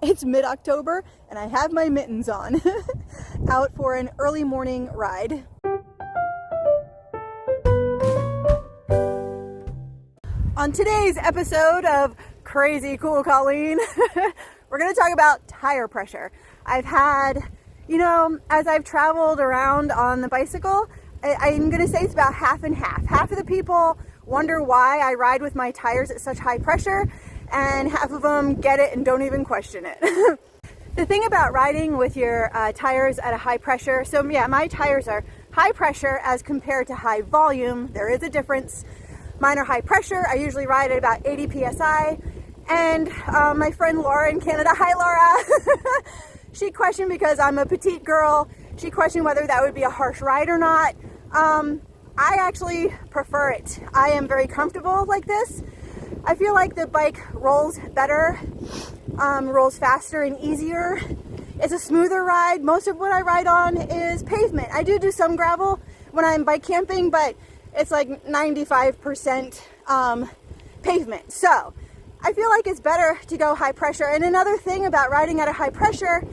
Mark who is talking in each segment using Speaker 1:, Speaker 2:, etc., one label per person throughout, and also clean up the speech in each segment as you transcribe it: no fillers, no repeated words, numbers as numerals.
Speaker 1: It's mid-October and I have my mittens on, out for an early morning ride. On today's episode of Crazy Cool Colleen, we're going to talk about tire pressure. I've had, as I've traveled around on the bicycle, I'm going to say it's about half and half. Half of the people wonder why I ride with my tires at such high pressure, and half of them get it and don't even question it. The thing about riding with your tires at a high pressure, so yeah, my tires are high pressure as compared to high volume. There is a difference. Mine are high pressure. I usually ride at about 80 PSI. And my friend Laura in Canada, hi Laura, she questioned, because I'm a petite girl, she questioned whether that would be a harsh ride or not. I actually prefer it. I am very comfortable like this. I feel like the bike rolls better, rolls faster and easier. It's a smoother ride. Most of what I ride on is pavement. I do some gravel when I'm bike camping, but it's like 95% pavement. So I feel like it's better to go high pressure. And another thing about riding at a high pressure,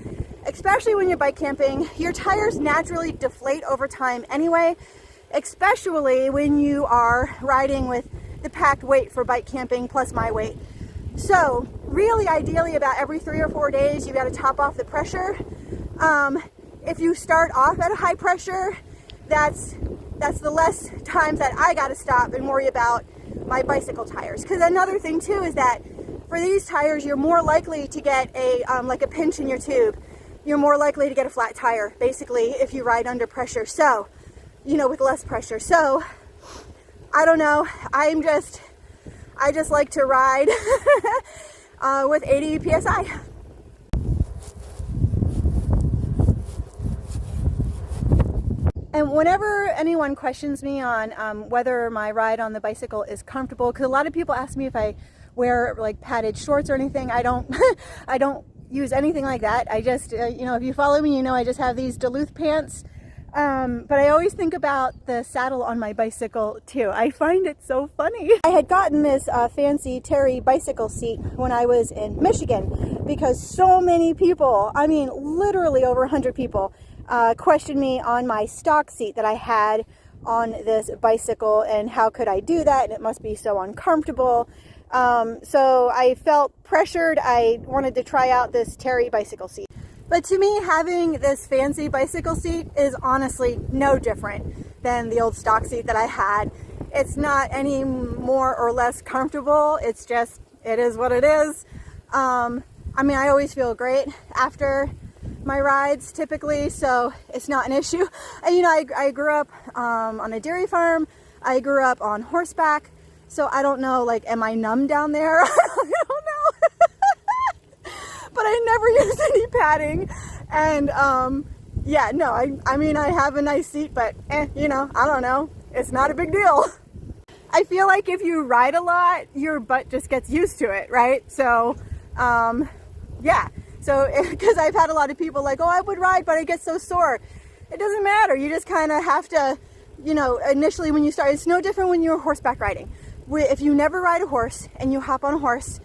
Speaker 1: especially when you're bike camping, your tires naturally deflate over time anyway, especially when you are riding with the packed weight for bike camping plus my weight. So really, ideally, about every 3 or 4 days, you got to top off the pressure. If you start off at a high pressure, that's the less times that I got to stop and worry about my bicycle tires. Because another thing too is that for these tires, you're more likely to get like a pinch in your tube. You're more likely to get a flat tire, basically, if you ride under pressure. So, with less pressure. So, I don't know. I just like to ride with 80 PSI. And whenever anyone questions me on whether my ride on the bicycle is comfortable, because a lot of people ask me if I wear like padded shorts or anything, I don't I don't use anything like that. I just, if you follow me, I just have these Duluth pants. But I always think about the saddle on my bicycle too. I find it so funny. I had gotten this fancy Terry bicycle seat when I was in Michigan, because so many people, I mean literally over 100 people, questioned me on my stock seat that I had on this bicycle and how could I do that, and it must be so uncomfortable. So I felt pressured. I wanted to try out this Terry bicycle seat. But to me, having this fancy bicycle seat is honestly no different than the old stock seat that I had. It's not any more or less comfortable. It's just, it is what it is. I mean, I always feel great after my rides typically, so it's not an issue. And I grew up on a dairy farm. I grew up on horseback. So I don't know, like, am I numb down there? I don't know. But I never used any padding, and yeah, no, I mean, I have a nice seat, but I don't know, it's not a big deal. I feel like if you ride a lot, your butt just gets used to it, right? So yeah, so because I've had a lot of people like, oh, I would ride, but I get so sore. It doesn't matter. You just kind of have to, initially when you start, it's no different when you're horseback riding. If you never ride a horse and you hop on a horse,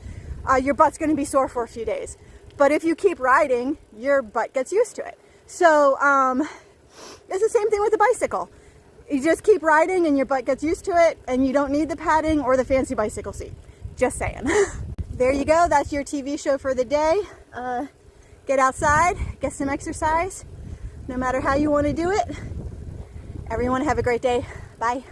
Speaker 1: your butt's going to be sore for a few days. But if you keep riding, your butt gets used to it. So it's the same thing with the bicycle. You just keep riding and your butt gets used to it, and you don't need the padding or the fancy bicycle seat. Just saying. There you go. That's your TV show for the day. Get outside, get some exercise, no matter how you want to do it. Everyone have a great day. Bye.